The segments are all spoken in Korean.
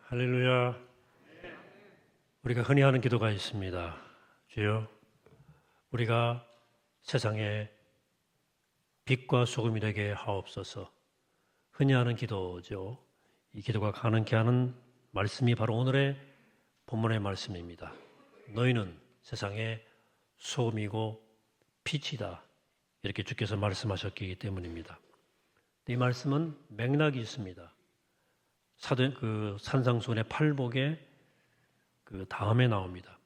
할렐루야. 우리가 흔히 하는 기도가 있습니다. 주여, 우리가 세상에 빛과 소금이 되게 하옵소서. 흔히 하는 기도죠. 이 기도가 가능케 하는 말씀이 바로 오늘의 본문의 말씀입니다. 너희는 세상의 소금이고 빛이다. 이렇게 주께서 말씀하셨기 때문입니다. 이 말씀은 맥락이 있습니다. 산상수훈의 팔복의 그 다음에 나옵니다.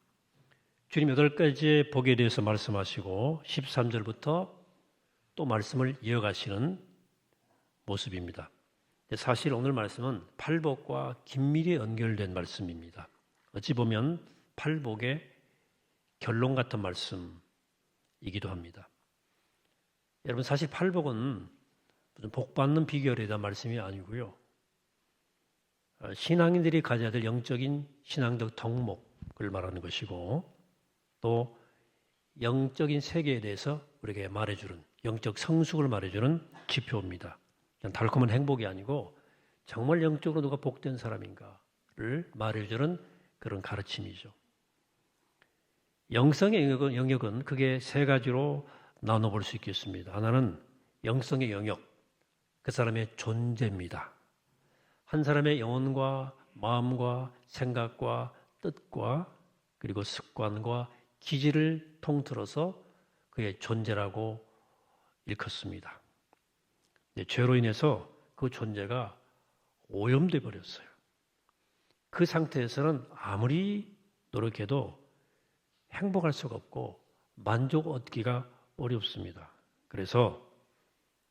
주님 8가지의 복에 대해서 말씀하시고 13절부터 또 말씀을 이어가시는 모습입니다. 사실 오늘 말씀은 팔복과 긴밀히 연결된 말씀입니다. 어찌 보면 팔복의 결론 같은 말씀이기도 합니다. 여러분, 사실 팔복은 무슨 복 받는 비결에 대한 말씀이 아니고요. 신앙인들이 가져야 될 영적인 신앙적 덕목을 말하는 것이고, 또 영적인 세계에 대해서 우리에게 말해주는, 영적 성숙을 말해주는 지표입니다. 그냥 달콤한 행복이 아니고 정말 영적으로 누가 복된 사람인가를 말해주는 그런 가르침이죠. 영성의 영역은 크게 3가지로 나눠볼 수 있겠습니다. 하나는 영성의 영역, 그 사람의 존재입니다. 한 사람의 영혼과 마음과 생각과 뜻과 그리고 습관과 기질을 통틀어서 그의 존재라고 일컫습니다. 죄로 인해서 그 존재가 오염돼 버렸어요. 그 상태에서는 아무리 노력해도 행복할 수가 없고 만족 얻기가 어렵습니다. 그래서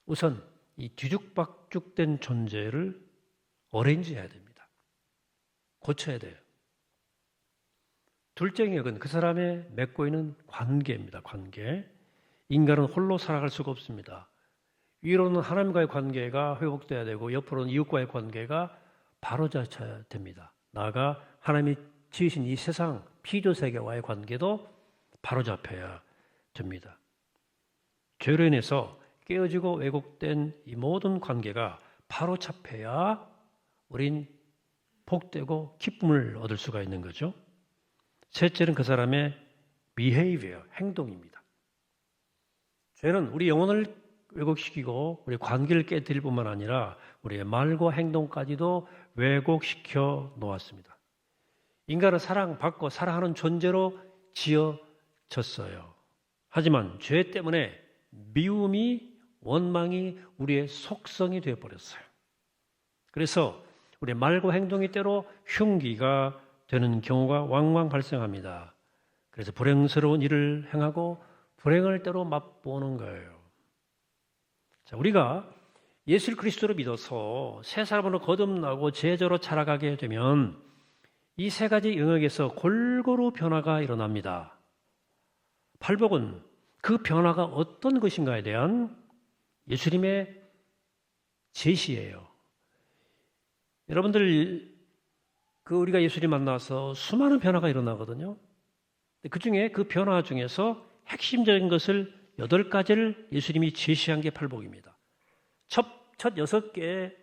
우선 이 뒤죽박죽된 존재를 어레인지해야 됩니다. 고쳐야 돼요. 둘째 영역은 그 사람의 맺고 있는 관계입니다. 관계. 인간은 홀로 살아갈 수가 없습니다. 위로는 하나님과의 관계가 회복돼야 되고 옆으로는 이웃과의 관계가 바로잡혀야 됩니다. 나아가 하나님이 지으신 이 세상 피조세계와의 관계도 바로잡혀야 됩니다. 죄로 인해서 깨어지고 왜곡된 이 모든 관계가 바로잡혀야 우린 복되고 기쁨을 얻을 수가 있는 거죠. 셋째는 그 사람의 behavior, 행동입니다. 죄는 우리 영혼을 왜곡시키고 우리 관계를 깨뜨릴 뿐만 아니라 우리의 말과 행동까지도 왜곡시켜 놓았습니다. 인간은 사랑받고 사랑하는 존재로 지어졌어요. 하지만 죄 때문에 미움이, 원망이 우리의 속성이 되어버렸어요. 그래서 우리의 말과 행동이 때로 흉기가 되는 경우가 왕왕 발생합니다. 그래서 불행스러운 일을 행하고 불행을 때로 맛보는 거예요. 자, 우리가 예수 그리스도를 믿어서 새 사람으로 거듭나고 제자로 자라가게 되면 이 3가지 영역에서 골고루 변화가 일어납니다. 팔복은 그 변화가 어떤 것인가에 대한 예수님의 제시예요. 여러분들, 우리가 예수님 만나서 수많은 변화가 일어나거든요. 그 중에 그 변화 중에서 핵심적인 것을 8가지를 예수님이 제시한 게 팔복입니다. 첫 6개의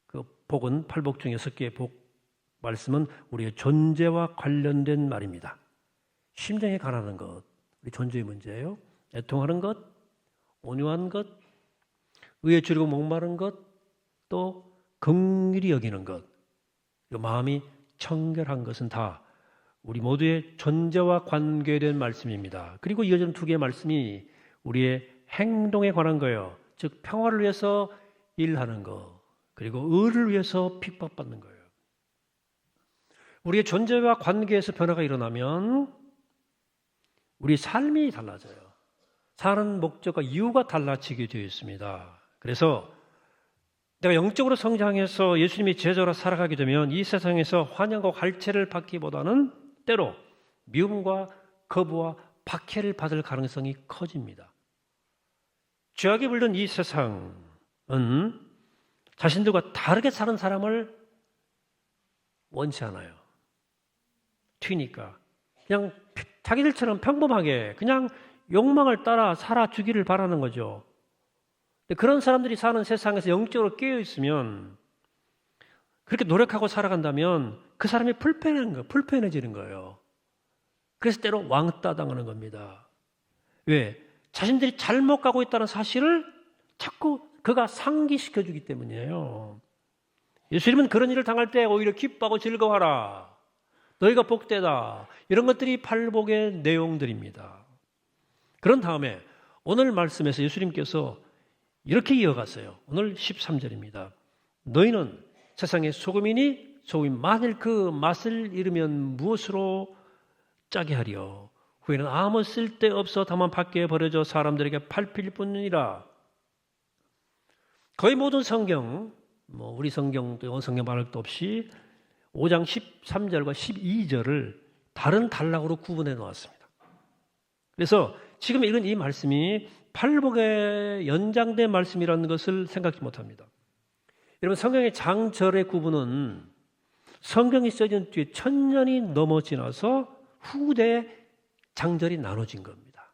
그 복은, 팔복 중 6개의 복 말씀은 우리의 존재와 관련된 말입니다. 심정에 관하는 것, 우리 존재의 문제예요. 애통하는 것, 온유한 것, 의에 줄이고 목마른 것, 또 긍휼히 여기는 것, 그리고 마음이 청결한 것은 다 우리 모두의 존재와 관계된 말씀입니다. 그리고 이어지는 2개의 말씀이 우리의 행동에 관한 거예요. 즉 평화를 위해서 일하는 것, 그리고 의를 위해서 핍박받는 거예요. 우리의 존재와 관계에서 변화가 일어나면 우리 삶이 달라져요. 사는 목적과 이유가 달라지게 되어 있습니다. 그래서 내가 영적으로 성장해서 예수님이 제자로 살아가게 되면 이 세상에서 환영과 갈채를 받기보다는 때로 미움과 거부와 박해를 받을 가능성이 커집니다. 죄악에 물든 이 세상은 자신들과 다르게 사는 사람을 원치 않아요. 튀니까 그냥 자기들처럼 평범하게 그냥 욕망을 따라 살아주기를 바라는 거죠. 그런 사람들이 사는 세상에서 영적으로 깨어있으면, 그렇게 노력하고 살아간다면 그 사람이 불편해지는 거예요. 그래서 때로 왕따 당하는 겁니다. 왜? 자신들이 잘못 가고 있다는 사실을 자꾸 그가 상기시켜 주기 때문이에요. 예수님은 그런 일을 당할 때 오히려 기뻐하고 즐거워하라. 너희가 복되다. 이런 것들이 팔복의 내용들입니다. 그런 다음에 오늘 말씀에서 예수님께서 이렇게 이어갔어요. 오늘 13절입니다. 너희는 세상의 소금이니 소금이 만일 그 맛을 잃으면 무엇으로 짜게 하리요? 후에는 아무 쓸데없어 다만 밖에 버려져 사람들에게 팔필 뿐이라. 거의 모든 성경, 우리 성경도 영어 성경 말할 것도 없이 5장 13절과 12절을 다른 단락으로 구분해 놓았습니다. 그래서 지금 읽은 이 말씀이 팔복의 연장된 말씀이라는 것을 생각지 못합니다. 여러분, 성경의 장절의 구분은 성경이 써진 뒤에 1000년이 넘어 지나서 후대에 장절이 나눠진 겁니다.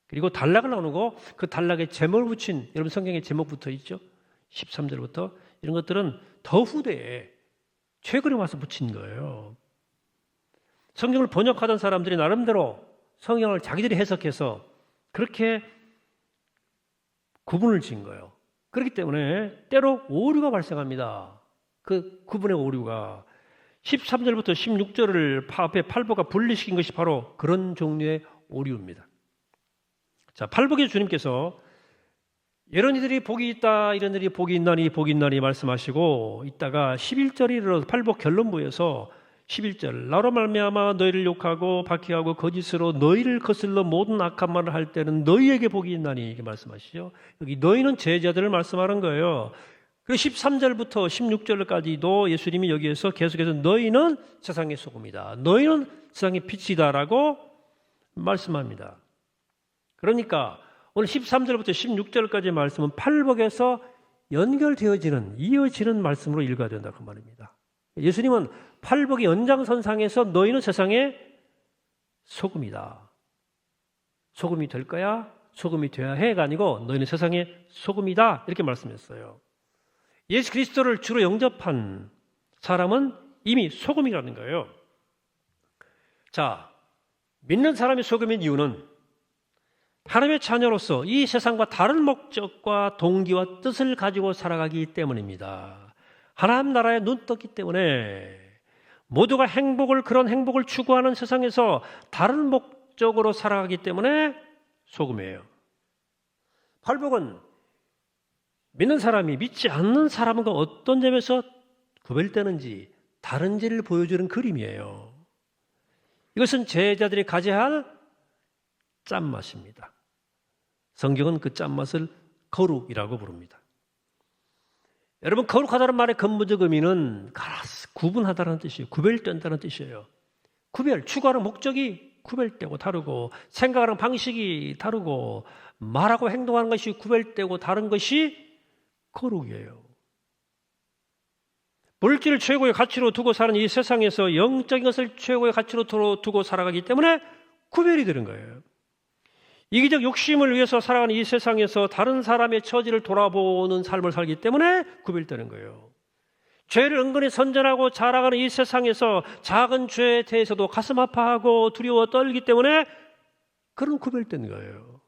그리고 단락을 나누고 그 단락에 제목을 붙인, 여러분 성경에 제목 붙어 있죠? 13절부터 이런 것들은 더 후대에 최근에 와서 붙인 거예요. 성경을 번역하던 사람들이 나름대로 성경을 자기들이 해석해서 그렇게 구분을 지은 거예요. 그렇기 때문에 때로 오류가 발생합니다. 그 구분의 오류가 13절부터 16절을 앞에 팔복과 분리시킨 것이 바로 그런 종류의 오류입니다. 자, 팔복의 주님께서 이런 이들이 복이 있다, 이런 이들이 복이 있나니 말씀하시고 있다가 11절에 이르러 팔복 결론부에서 11절 나로 말미암아 너희를 욕하고 박해하고 거짓으로 너희를 거슬러 모든 악한 말을 할 때는 너희에게 복이 있나니 이렇게 말씀하시죠. 여기 너희는 제자들을 말씀하는 거예요. 그리고 13절부터 16절까지도 예수님이 여기에서 계속해서 너희는 세상의 소금이다, 너희는 세상의 빛이다라고 말씀합니다. 그러니까 오늘 13절부터 16절까지의 말씀은 팔복에서 연결되어지는, 이어지는 말씀으로 읽어야 된다 그 말입니다. 예수님은 팔복의 연장선상에서 너희는 세상의 소금이다, 소금이 될 거야, 소금이 돼야 해가 아니고 너희는 세상의 소금이다 이렇게 말씀했어요. 예수 그리스도를 주로 영접한 사람은 이미 소금이라는 거예요. 자, 믿는 사람이 소금인 이유는 하나님의 자녀로서 이 세상과 다른 목적과 동기와 뜻을 가지고 살아가기 때문입니다. 하나님 나라에 눈 떴기 때문에 모두가 그런 행복을 추구하는 세상에서 다른 목적으로 살아가기 때문에 소금이에요. 팔복은 믿는 사람이 믿지 않는 사람과 어떤 점에서 구별되는지 다른지를 보여주는 그림이에요. 이것은 제자들이 가져야 할 짠맛입니다. 성경은 그 짠맛을 거룩이라고 부릅니다. 여러분, 거룩하다는 말의 근본적 의미는 구분하다는 뜻이에요. 구별된다는 뜻이에요. 추구하는 목적이 구별되고 다르고, 생각하는 방식이 다르고, 말하고 행동하는 것이 구별되고 다른 것이 거룩이에요. 물질을 최고의 가치로 두고 사는 이 세상에서 영적인 것을 최고의 가치로 두고 살아가기 때문에 구별이 되는 거예요. 이기적 욕심을 위해서 살아가는 이 세상에서 다른 사람의 처지를 돌아보는 삶을 살기 때문에 구별되는 거예요. 죄를 은근히 선전하고 자랑하는 이 세상에서 작은 죄에 대해서도 가슴 아파하고 두려워 떨기 때문에 그런 구별된 거예요.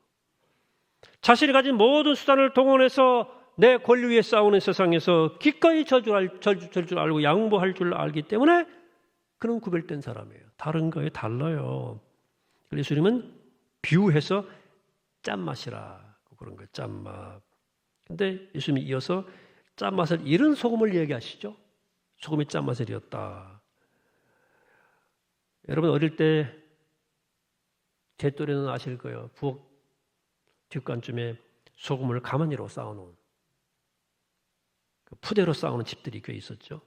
자신이 가진 모든 수단을 동원해서 내 권리 위에 싸우는 세상에서 기꺼이 절 줄 알고 양보할 줄 알기 때문에 그런 구별된 사람이에요. 다른 거에 달라요. 예수님은 비유해서 짠맛이라 그런 거예요. 짠맛. 근데 예수님이 이어서 짠맛을 잃은 소금을 얘기하시죠. 소금이 짠맛을 잃었다. 여러분 어릴 때 제 또래는 아실 거예요. 부엌 뒷간쯤에 소금을 가마니로 쌓아놓은, 푸대로 쌓아놓은 집들이 꽤 있었죠.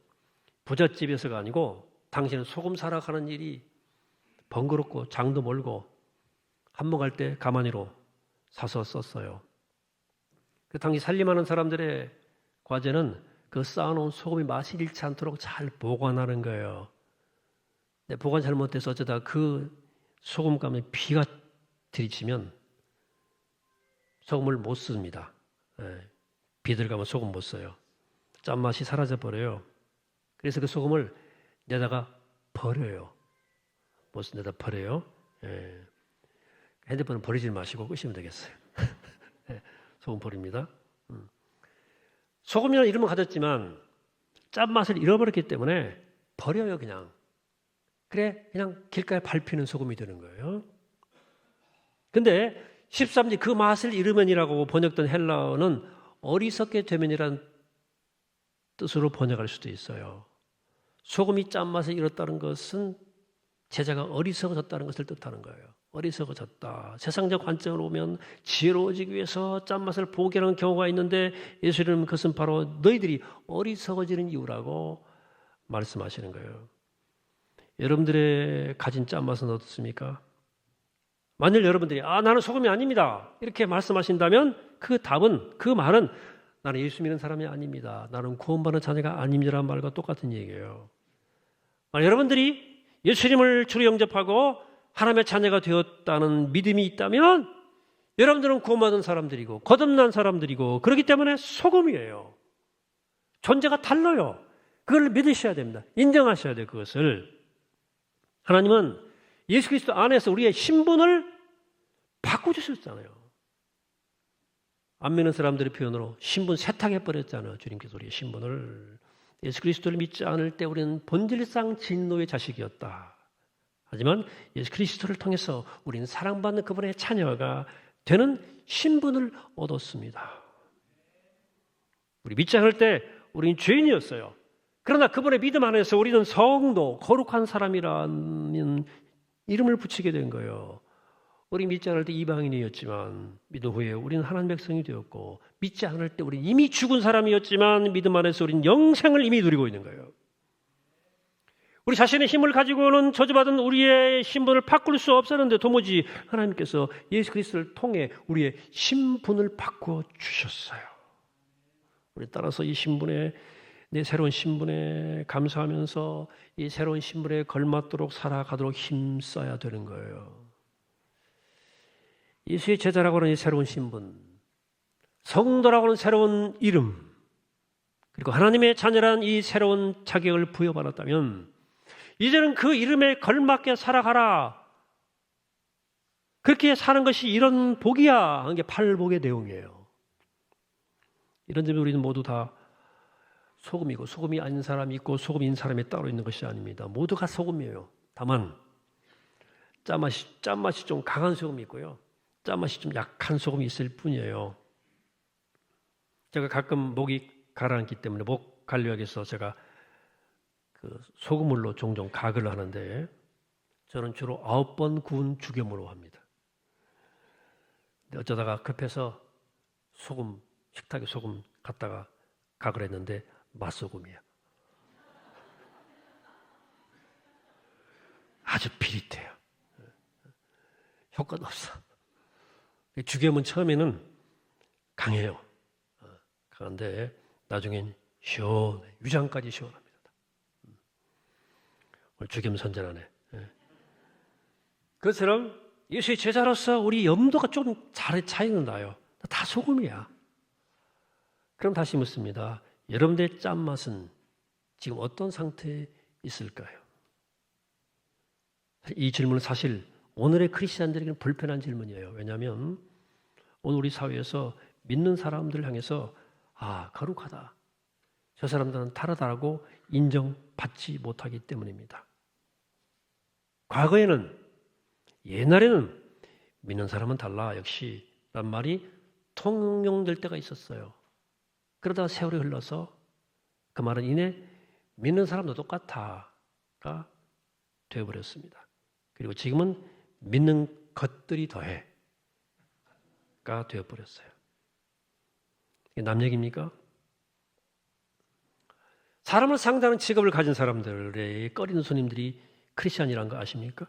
부잣집에서가 아니고 당시에는 소금 사러 가는 일이 번거롭고 장도 멀고 한 번 갈 때 가마니로 사서 썼어요. 그 당시 살림하는 사람들의 과제는 그 쌓아놓은 소금이 맛이 잃지 않도록 잘 보관하는 거예요. 근데 보관 잘못해서 어쩌다 그 소금감에 비가 들이치면 소금을 못 씁니다. 비 들어가면 소금 못 써요. 짠맛이 사라져버려요. 그래서 그 소금을 내다가 버려요. 무슨 내다 버려요? 예. 핸드폰은 버리지 마시고 끄시면 되겠어요. 예. 소금 버립니다. 소금이라는 이름은 가졌지만 짠맛을 잃어버렸기 때문에 버려요, 그냥. 그래, 그냥 길가에 밟히는 소금이 되는 거예요. 근데 13절 그 맛을 잃으면이라고 번역된 헬라어는 어리석게 되면이라는 뜻으로 번역할 수도 있어요. 소금이 짠맛을 잃었다는 것은 제자가 어리석어졌다는 것을 뜻하는 거예요. 어리석어졌다. 세상적 관점으로 보면 지혜로워지기 위해서 짠맛을 포기하는 경우가 있는데 예수님은 그것은 바로 너희들이 어리석어지는 이유라고 말씀하시는 거예요. 여러분들의 가진 짠맛은 어떻습니까? 만일 여러분들이 나는 소금이 아닙니다 이렇게 말씀하신다면 그 답은, 그 말은 나는 예수 믿는 사람이 아닙니다, 나는 구원받는 자녀가 아닙니다라는 말과 똑같은 얘기예요. 만약 여러분들이 예수님을 주로 영접하고 하나님의 자녀가 되었다는 믿음이 있다면 여러분들은 구원받은 사람들이고 거듭난 사람들이고 그렇기 때문에 소금이에요. 존재가 달라요. 그걸 믿으셔야 됩니다. 인정하셔야 돼요. 그것을. 하나님은 예수 그리스도 안에서 우리의 신분을 바꿔주셨잖아요. 안 믿는 사람들의 표현으로 신분 세탁해버렸잖아요. 주님께서 우리의 신분을. 예수 그리스도를 믿지 않을 때 우리는 본질상 진노의 자식이었다. 하지만 예수 그리스도를 통해서 우리는 사랑받는 그분의 자녀가 되는 신분을 얻었습니다. 우리 믿지 않을 때 우리는 죄인이었어요. 그러나 그분의 믿음 안에서 우리는 성도, 거룩한 사람이라는 이름을 붙이게 된 거예요. 우리 믿지 않을 때 이방인이었지만 믿음 후에 우리는 하나님의 백성이 되었고, 믿지 않을 때 우리는 이미 죽은 사람이었지만 믿음 안에서 우리는 영생을 이미 누리고 있는 거예요. 우리 자신의 힘을 가지고는 저주받은 우리의 신분을 바꿀 수 없었는데 도무지 하나님께서 예수 그리스도를 통해 우리의 신분을 바꾸어 주셨어요. 우리 따라서 이 신분에, 내 새로운 신분에 감사하면서 이 새로운 신분에 걸맞도록 살아가도록 힘써야 되는 거예요. 예수의 제자라고 하는 이 새로운 신분, 성도라고 하는 새로운 이름, 그리고 하나님의 자녀라는 이 새로운 자격을 부여받았다면 이제는 그 이름에 걸맞게 살아가라. 그렇게 사는 것이 이런 복이야 하는 게 팔복의 내용이에요. 이런 점에 우리는 모두 다 소금이고, 소금이 아닌 사람이 있고 소금인 사람이 따로 있는 것이 아닙니다. 모두가 소금이에요. 다만 짠맛이 좀 강한 소금이 있고요, 짠맛이 좀 약한 소금이 있을 뿐이에요. 제가 가끔 목이 가라앉기 때문에 목 관리하기 위해서 제가 그 소금물로 종종 가글을 하는데 저는 주로 9번 구운 죽여물로 합니다. 근데 어쩌다가 급해서 식탁에 소금 갖다가 가글 했는데 맛소금이에요. 아주 비릿해요. 효과도 없어. 죽여물 처음에는 강해요. 강한데 나중엔 시원해. 위장까지 시원합니다. 오늘 죽임 선전하네. 그것처럼 예수의 제자로서 우리 염도가 좀 차이는 나요. 다 소금이야. 그럼 다시 묻습니다. 여러분들의 짠맛은 지금 어떤 상태에 있을까요? 이 질문은 사실 오늘의 크리스찬들에게는 불편한 질문이에요. 왜냐하면 오늘 우리 사회에서 믿는 사람들을 향해서 거룩하다, 저 사람들은 다르다고 인정받지 못하기 때문입니다. 옛날에는 믿는 사람은 달라 역시 라는 말이 통용될 때가 있었어요. 그러다가 세월이 흘러서 그 말은 이내 믿는 사람도 똑같아가 되어버렸습니다. 그리고 지금은 믿는 것들이 더해가 되어버렸어요. 이게 남 얘기입니까? 사람을 상대하는 직업을 가진 사람들의 꺼리는 손님들이 크리스찬이라는 거 아십니까?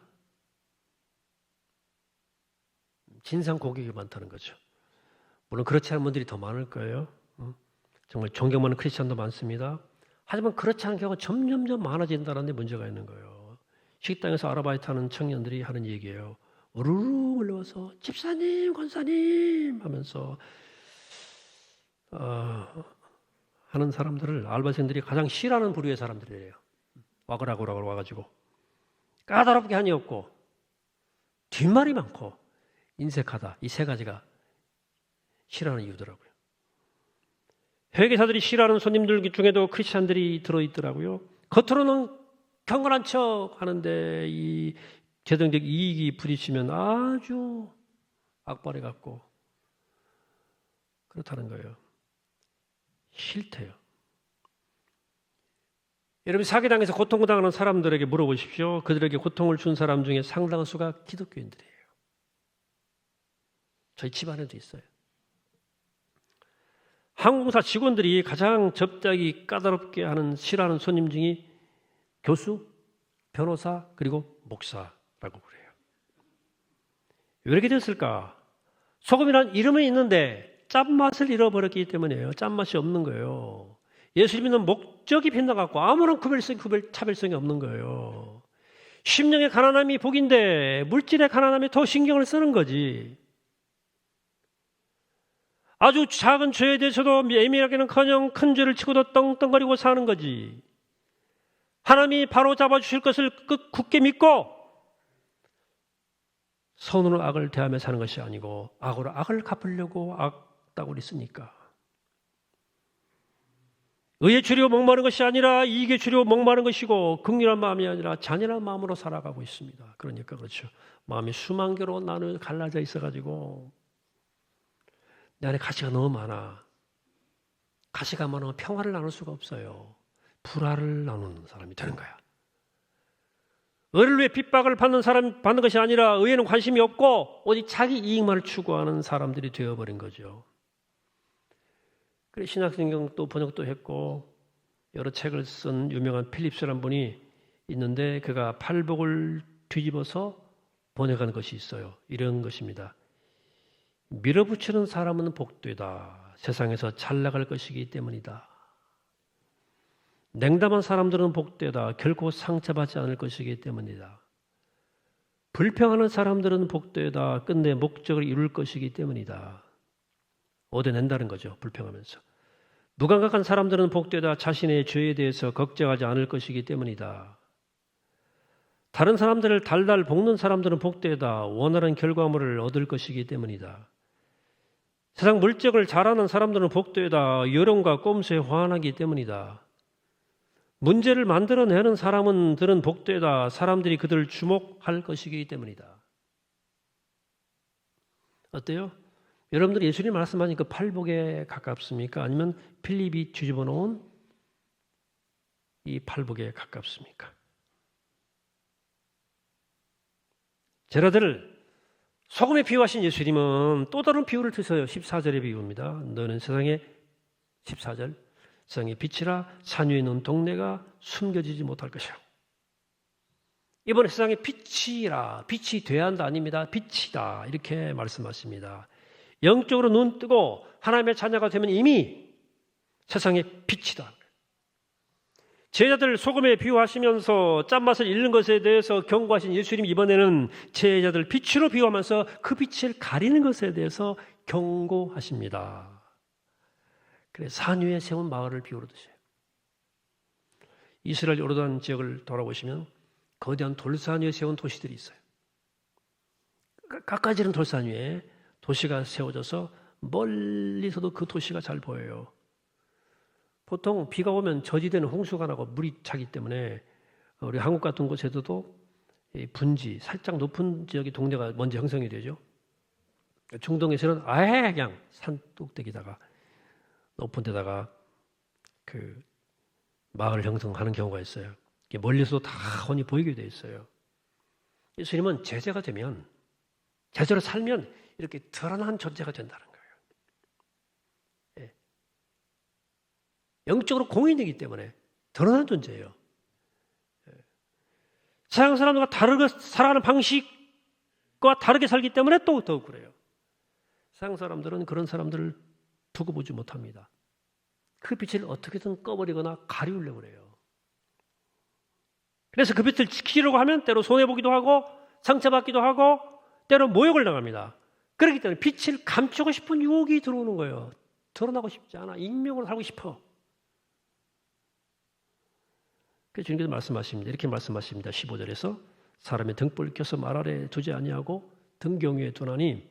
진상 고객이 많다는 거죠. 물론 그렇지 않은 분들이 더 많을 거예요. 정말 존경하는 크리스찬도 많습니다. 하지만 그렇지 않은 경우가 점점점 많아진다는 데 문제가 있는 거예요. 식당에서 아르바이트하는 청년들이 하는 얘기예요. 우르르 몰려와서 집사님, 권사님 하면서 하는 사람들을 알바생들이 가장 싫어하는 부류의 사람들이에요. 와글와글 와가지고 까다롭게 한이 없고 뒷말이 많고 인색하다. 이 세 가지가 싫어하는 이유더라고요. 회계사들이 싫어하는 손님들 중에도 크리스찬들이 들어있더라고요. 겉으로는 경건한 척 하는데 이 재정적 이익이 부딪히면 아주 악발이 같고 그렇다는 거예요. 싫대요. 여러분 사기당해서 고통당하는 사람들에게 물어보십시오. 그들에게 고통을 준 사람 중에 상당한 수가 기독교인들이에요. 저희 집안에도 있어요. 항공사 직원들이 가장 접대하기 까다롭게 하는 싫어하는 손님 중에 교수, 변호사, 그리고 목사라고 그래요. 왜 이렇게 됐을까? 소금이란 이름은 있는데 짠맛을 잃어버렸기 때문이에요. 짠맛이 없는 거예요. 예수 믿는 목적이 빗나갔고 아무런 차별성이 없는 거예요. 심령의 가난함이 복인데 물질의 가난함에 더 신경을 쓰는 거지. 아주 작은 죄에 대해서도 예민하기는커녕 큰 죄를 치고도 떵떵거리고 사는 거지. 하나님이 바로 잡아주실 것을 굳게 믿고 선으로 악을 대하며 사는 것이 아니고 악으로 악을 갚으려고 악다구리 쓰니까. 의에 주려 목마른 것이 아니라 이익에 주려 목마른 것이고 긍휼한 마음이 아니라 잔인한 마음으로 살아가고 있습니다. 그러니까 그렇죠. 마음이 수만 개로 갈라져 있어가지고 내 안에 가시가 너무 많아. 가시가 많으면 평화를 나눌 수가 없어요. 불화를 나누는 사람이 되는 거야. 의를 위해 핍박을 받는 것이 아니라 의에는 관심이 없고 오직 자기 이익만을 추구하는 사람들이 되어버린 거죠. 그래 신약성경 또 번역도 했고 여러 책을 쓴 유명한 필립스라는 분이 있는데 그가 팔복을 뒤집어서 번역한 것이 있어요. 이런 것입니다. 밀어붙이는 사람은 복되다. 세상에서 잘 나갈 것이기 때문이다. 냉담한 사람들은 복되다. 결코 상처받지 않을 것이기 때문이다. 불평하는 사람들은 복되다. 끝내 목적을 이룰 것이기 때문이다. 얻어낸다는 거죠. 불평하면서. 무감각한 사람들은 복되다. 자신의 죄에 대해서 걱정하지 않을 것이기 때문이다. 다른 사람들을 달달 볶는 사람들은 복되다. 원하는 결과물을 얻을 것이기 때문이다. 세상 물정을 잘하는 사람들은 복되다. 여론과 꼼수에 화나기 때문이다. 문제를 만들어내는 사람들은 복되다. 사람들이 그들을 주목할 것이기 때문이다. 어때요? 여러분들이 예수님 말씀하니까 팔복에 가깝습니까? 아니면 필립이 뒤집어 놓은 이 팔복에 가깝습니까? 제라들 소금에 비유하신 예수님은 또 다른 비유를 드셔요. 14절의 비유입니다. 너는 세상에 14절 세상의 빛이라 산 위에 있는 동네가 숨겨지지 못할 것이라. 이번에 세상의 빛이라 빛이 돼야 한다 아닙니다. 빛이다 이렇게 말씀하십니다. 영적으로 눈 뜨고 하나님의 자녀가 되면 이미 세상의 빛이다. 제자들 소금에 비유하시면서 짠맛을 잃는 것에 대해서 경고하신 예수님 이번에는 제자들 빛으로 비유하면서 그 빛을 가리는 것에 대해서 경고하십니다. 그래서 산 위에 세운 마을을 비유로 드세요. 이스라엘 요르단 지역을 돌아보시면 거대한 돌산 위에 세운 도시들이 있어요. 깎아지른 돌산 위에 도시가 세워져서 멀리서도 그 도시가 잘 보여요. 보통 비가 오면 저지대는 홍수가 나고 물이 차기 때문에 우리 한국 같은 곳에서도 분지, 살짝 높은 지역의 동네가 먼저 형성이 되죠. 중동에서는 아예 그냥 산 뚝배기다가 높은 데다가 그 마을을 형성하는 경우가 있어요. 멀리서도 다 훤히 보이게 돼 있어요. 예수님은 제자가 되면, 제자로 살면 이렇게 드러난 존재가 된다는 거예요. 예. 영적으로 공인이기 때문에 드러난 존재예요. 예. 세상 사람들과 다르게 살아가는 방식과 다르게 살기 때문에 또 더욱 그래요. 세상 사람들은 그런 사람들을 두고 보지 못합니다. 그 빛을 어떻게든 꺼버리거나 가리우려고 그래요. 그래서 그 빛을 지키려고 하면 때로 손해보기도 하고 상처받기도 하고 때로 모욕을 당합니다. 그렇기 때문에 빛을 감추고 싶은 유혹이 들어오는 거예요. 드러나고 싶지 않아. 익명으로 살고 싶어. 그 주님께서 말씀하십니다. 이렇게 말씀하십니다. 15절에서 사람의 등불을 켜서 말 아래 두지 아니하고 등경위에 두나니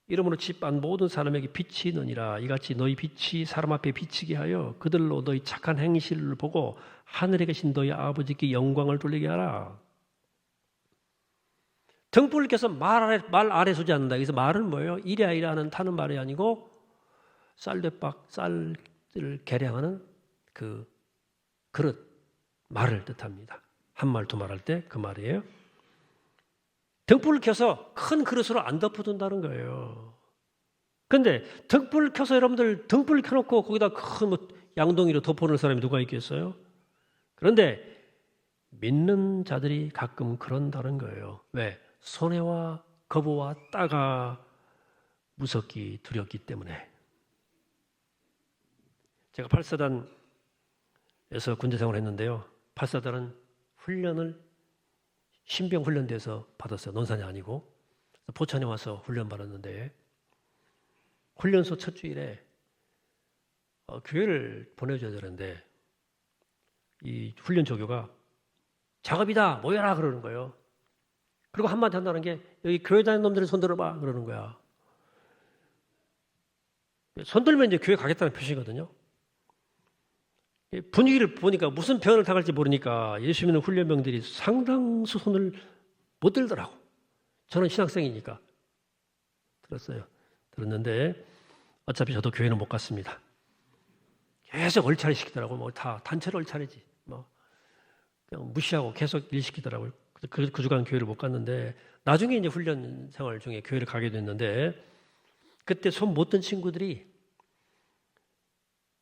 이러므로 집안 모든 사람에게 빛이 있느니라. 이같이 너희 빛이 사람 앞에 비치게 하여 그들로 너희 착한 행실을 보고 하늘에 계신 너희 아버지께 영광을 돌리게 하라. 등불을 켜서 말 아래 두지 않는다. 그래서 말은 뭐예요? 이랴이랴 하는 타는 말이 아니고 쌀대박, 쌀을 계량하는 그 그릇, 말을 뜻합니다. 한 말, 두 말 할 때 그 말이에요. 등불을 켜서 큰 그릇으로 안 덮어둔다는 거예요. 그런데 등불을 켜서 여러분들 등불을 켜놓고 거기다 큰 양동이로 덮어놓을 사람이 누가 있겠어요? 그런데 믿는 자들이 가끔 그런다는 거예요. 왜? 손해와 거부와 따가 무섭기 두렵기 때문에. 제가 8사단에서 군대 생활을 했는데요. 8사단은 훈련을 신병 훈련대에서 받았어요. 논산이 아니고. 포천에 와서 훈련 받았는데 훈련소 첫 주일에 교회를 보내줘야 되는데 이 훈련 조교가 작업이다 모여라 그러는 거예요. 그리고 한마디 한다는 게 여기 교회 다니는 놈들은 손 들어봐 그러는 거야. 손 들면 이제 교회 가겠다는 표시거든요. 분위기를 보니까 무슨 변을 당할지 모르니까 예수 믿는 훈련병들이 상당수 손을 못 들더라고. 저는 신학생이니까 들었는데 어차피 저도 교회는 못 갔습니다. 계속 얼차례 시키더라고. 뭐 다 단체로 얼차례지. 뭐 그냥 무시하고 계속 일 시키더라고요. 그 주간 교회를 못 갔는데 나중에 이제 훈련 생활 중에 교회를 가게 됐는데 그때 손 못 든 친구들이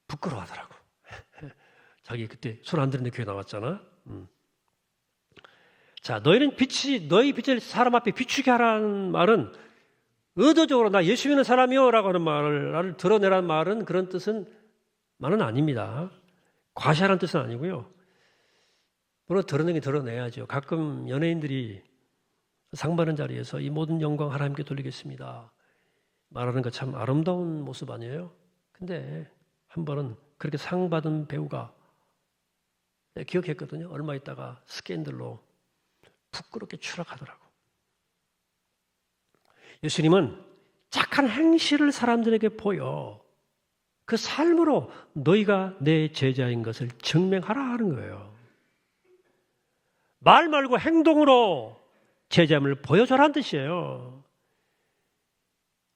부끄러워하더라고. 자기 그때 손 안 드는데 교회 나왔잖아. 자, 너희 빛을 사람 앞에 비추게 하라는 말은 의도적으로 나 예수 믿는 사람이요 라고 하는 말을 나를 드러내라는 말은 그런 말은 아닙니다. 과시하라는 뜻은 아니고요. 물론 드러내긴 드러내야죠. 가끔 연예인들이 상 받는 자리에서 이 모든 영광 하나님께 돌리겠습니다 말하는 거 참 아름다운 모습 아니에요? 근데 한 번은 그렇게 상 받은 배우가 기억했거든요. 얼마 있다가 스캔들로 부끄럽게 추락하더라고. 예수님은 착한 행실을 사람들에게 보여 그 삶으로 너희가 내 제자인 것을 증명하라 하는 거예요. 말 말고 행동으로 제자임을 보여줘라는 뜻이에요.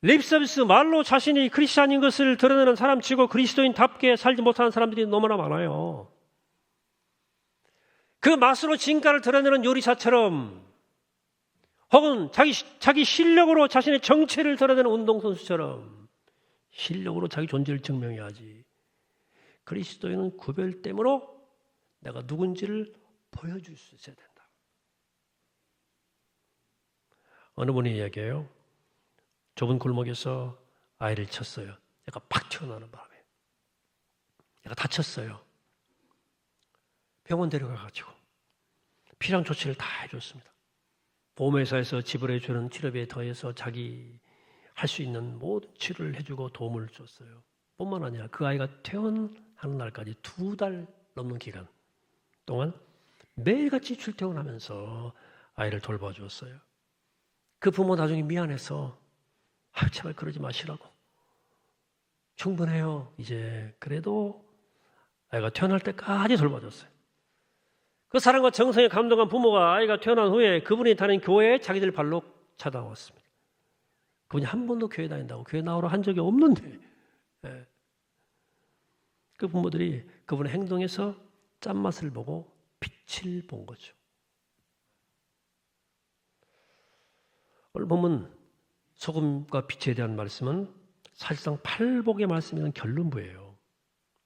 립서비스 말로 자신이 크리스찬인 것을 드러내는 사람치고 그리스도인답게 살지 못하는 사람들이 너무나 많아요. 그 맛으로 진가를 드러내는 요리사처럼 혹은 자기 실력으로 자신의 정체를 드러내는 운동선수처럼 실력으로 자기 존재를 증명해야지. 그리스도인은 구별됨으로 내가 누군지를 보여줄 수 있어야 된다. 어느 분이 이야기해요. 좁은 골목에서 아이를 쳤어요. 얘가 팍 튀어나오는 바람에. 얘가 다쳤어요. 병원 데려가가지고 필요한 조치를 다 해줬습니다. 보험회사에서 지불해주는 치료비에 더해서 자기 할 수 있는 모든 치료를 해주고 도움을 줬어요. 뿐만 아니라 그 아이가 퇴원하는 날까지 2달 넘는 기간 동안 매일같이 출퇴근하면서 아이를 돌봐주었어요. 그 부모 나중에 미안해서 제발 그러지 마시라고. 충분해요. 이제 그래도 아이가 퇴원할 때까지 돌봐줬어요. 그 사랑과 정성에 감동한 부모가 아이가 태어난 후에 그분이 다니는 교회에 자기들 발로 찾아왔습니다. 그분이 한 번도 교회 다닌다고 교회 나오러 한 적이 없는데 그 부모들이 그분의 행동에서 짠맛을 보고 빛을 본 거죠. 오늘 보면 소금과 빛에 대한 말씀은 사실상 팔복의 말씀이라는 결론부예요.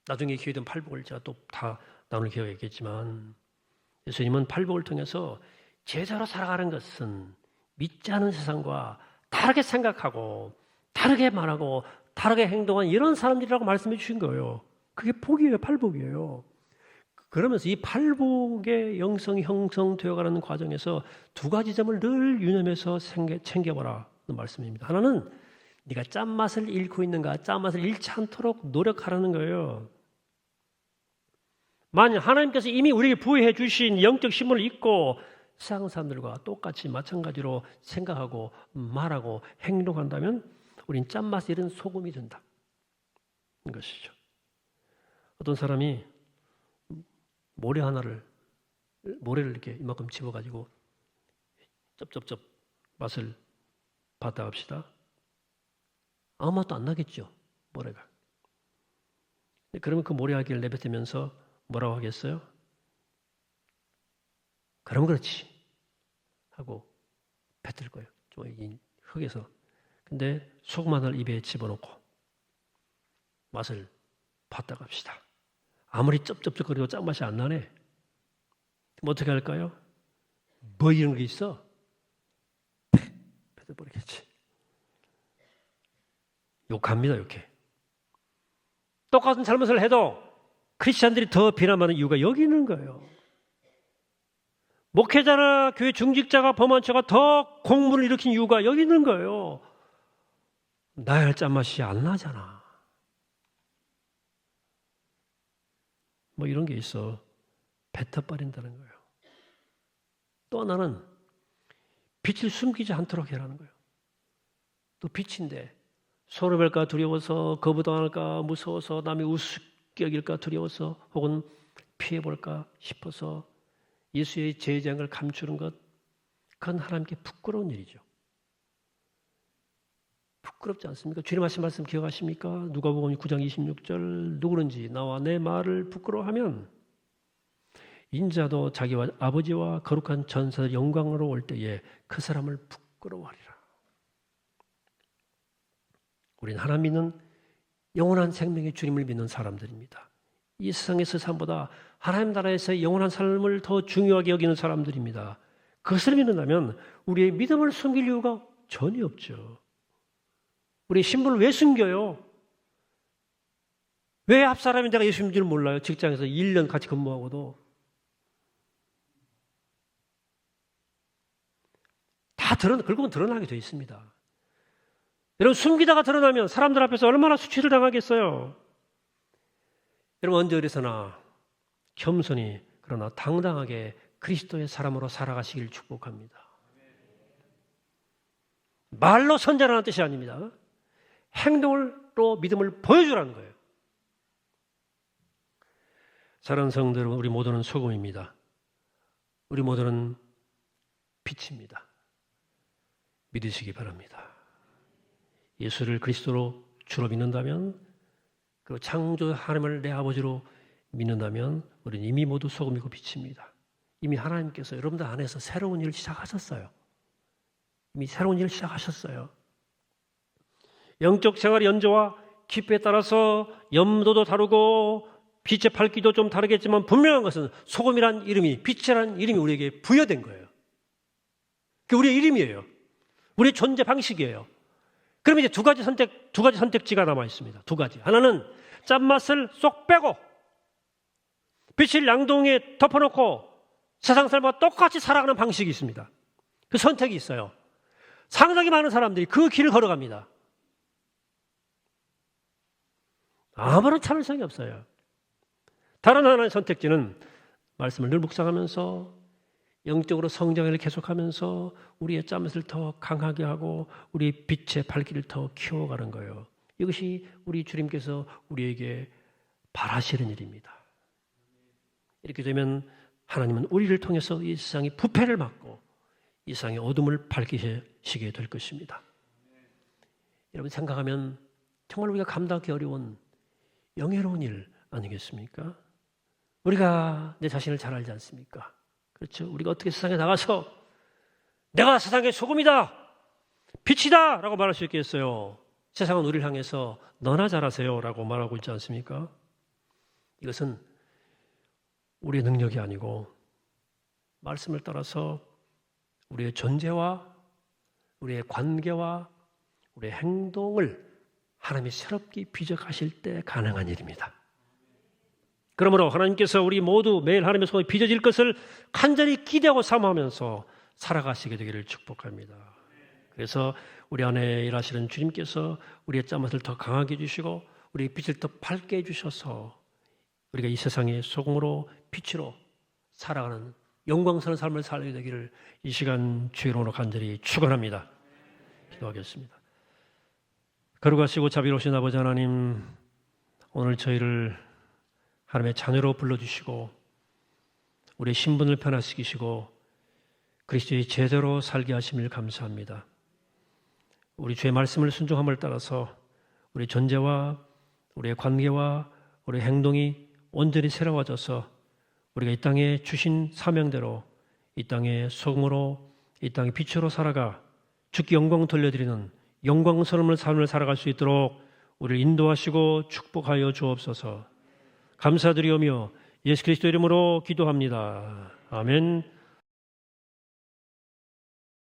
나중에 기회 되면 팔복을 제가 또 다 나눌 기회가 있겠지만 예수님은 팔복을 통해서 제자로 살아가는 것은 믿지 않은 세상과 다르게 생각하고 다르게 말하고 다르게 행동한 이런 사람들이라고 말씀해 주신 거예요. 그게 복이에요. 팔복이에요. 그러면서 이 팔복의 영성이 형성되어가는 과정에서 2가지 점을 늘 유념해서 챙겨보라는 말씀입니다. 하나는 네가 짠맛을 잃고 있는가, 짠맛을 잃지 않도록 노력하라는 거예요. 만약 하나님께서 이미 우리에게 부여해 주신 영적 신분을 잊고 세상 사람들과 똑같이 마찬가지로 생각하고 말하고 행동한다면 우린 짠맛을 잃은 소금이 된다. 것이죠. 어떤 사람이 모래를 이렇게 이만큼 집어가지고 쩝쩝쩝 맛을 봤다 합시다. 아무 맛도 안 나겠죠, 모래가. 그러면 그 모래알기를 내뱉으면서 뭐라고 하겠어요? 그럼 그렇지 하고 뱉을 거예요. 이 흙에서. 근데 소금 하나를 입에 집어넣고 맛을 봤다고 합시다. 아무리 쩝쩝쩝거리고 짠맛이 안 나네. 그럼 어떻게 할까요? 뭐 이런 게 있어? 뱉어버리겠지. 욕합니다, 욕해. 똑같은 잘못을 해도 크리스찬들이 더 비난하는 이유가 여기 있는 거예요. 목회자나 교회 중직자가 범한 죄가 더 공분을 일으킨 이유가 여기 있는 거예요. 나의 짠맛이 안 나잖아. 뭐 이런 게 있어. 뱉어버린다는 거예요. 또 하나는 빛을 숨기지 않도록 해라는 거예요. 또 빛인데 손해볼까 두려워서 거부당할까 무서워서 남이 우습게 여길까 두려워서 혹은 피해볼까 싶어서 예수의 제장을 감추는 것, 그건 하나님께 부끄러운 일이죠. 부끄럽지 않습니까? 주님 하신 말씀 기억하십니까? 누가복음 9장 26절 누구든지 나와 내 말을 부끄러워하면 인자도 자기와 아버지와 거룩한 전사들 영광으로 올 때에 그 사람을 부끄러워하리라. 우리는 하나님 믿는 영원한 생명의 주님을 믿는 사람들입니다. 이 세상에서 삶보다 하나님 나라에서의 영원한 삶을 더 중요하게 여기는 사람들입니다. 그것을 믿는다면 우리의 믿음을 숨길 이유가 전혀 없죠. 우리의 신분을 왜 숨겨요? 왜 앞사람이 내가 예수 믿는 줄 몰라요? 직장에서 1년 같이 근무하고도. 결국은 드러나게 되어 있습니다. 여러분, 숨기다가 드러나면 사람들 앞에서 얼마나 수치를 당하겠어요? 여러분, 언제 어디서나 겸손히 그러나 당당하게 그리스도의 사람으로 살아가시길 축복합니다. 말로 선전하는 뜻이 아닙니다. 행동으로 믿음을 보여주라는 거예요. 사랑하는 성도 여러분, 우리 모두는 소금입니다. 우리 모두는 빛입니다. 믿으시기 바랍니다. 예수를 그리스도로 주로 믿는다면, 그리고 창조 하나님을 내 아버지로 믿는다면 우리는 이미 모두 소금이고 빛입니다. 이미 하나님께서 여러분들 안에서 새로운 일을 시작하셨어요. 이미 새로운 일을 시작하셨어요. 영적 생활의 연조와 기표에 따라서 염도도 다르고 빛의 밝기도 좀 다르겠지만 분명한 것은 소금이란 이름이, 빛이란 이름이 우리에게 부여된 거예요. 그게 우리의 이름이에요. 우리의 존재 방식이에요. 그러면 이제 두 가지 선택지가 남아 있습니다. 두 가지. 하나는 짠맛을 쏙 빼고 빛을 양동이에 덮어놓고 세상 사람과 똑같이 살아가는 방식이 있습니다. 그 선택이 있어요. 상당히 많은 사람들이 그 길을 걸어갑니다. 아무런 참을성이 없어요. 다른 하나의 선택지는 말씀을 늘 묵상하면서 영적으로 성장을 계속하면서 우리의 짠맛을 더 강하게 하고 우리의 빛의 밝기를 더 키워가는 거예요. 이것이 우리 주님께서 우리에게 바라시는 일입니다. 이렇게 되면 하나님은 우리를 통해서 이 세상의 부패를 막고 이 세상의 어둠을 밝히시게 될 것입니다. 여러분 생각하면 정말 우리가 감당하기 어려운 영예로운 일 아니겠습니까? 우리가 내 자신을 잘 알지 않습니까? 그렇죠? 우리가 어떻게 세상에 나가서 내가 세상의 소금이다, 빛이다 라고 말할 수 있겠어요? 세상은 우리를 향해서 너나 잘하세요 라고 말하고 있지 않습니까? 이것은 우리의 능력이 아니고 말씀을 따라서 우리의 존재와 우리의 관계와 우리의 행동을 하나님이 새롭게 빚어가실 때 가능한 일입니다. 그러므로 하나님께서 우리 모두 매일 하나님의 손에 빚어질 것을 간절히 기대하고 사모하면서 살아가시게 되기를 축복합니다. 그래서 우리 안에 일하시는 주님께서 우리의 짠맛을 더 강하게 해주시고 우리의 빛을 더 밝게 해주셔서 우리가 이 세상의 소금으로 빛으로 살아가는 영광스러운 삶을 살게 되기를 이 시간 주의 이름으로 간절히 축원합니다. 기도하겠습니다. 거룩하시고 자비로우신 아버지 하나님, 오늘 저희를 하나님의 자녀로 불러주시고 우리의 신분을 변화시키시고 그리스도의 제자로 살게 하심을 감사합니다. 우리 주의 말씀을 순종함을 따라서 우리 존재와 우리의 관계와 우리의 행동이 온전히 새로워져서 우리가 이 땅에 주신 사명대로 이 땅의 소금으로 이 땅의 빛으로 살아가 주께 영광 돌려드리는 영광스러운 삶을 살아갈 수 있도록 우리를 인도하시고 축복하여 주옵소서. 감사드리오며 예수 그리스도 이름으로 기도합니다. 아멘.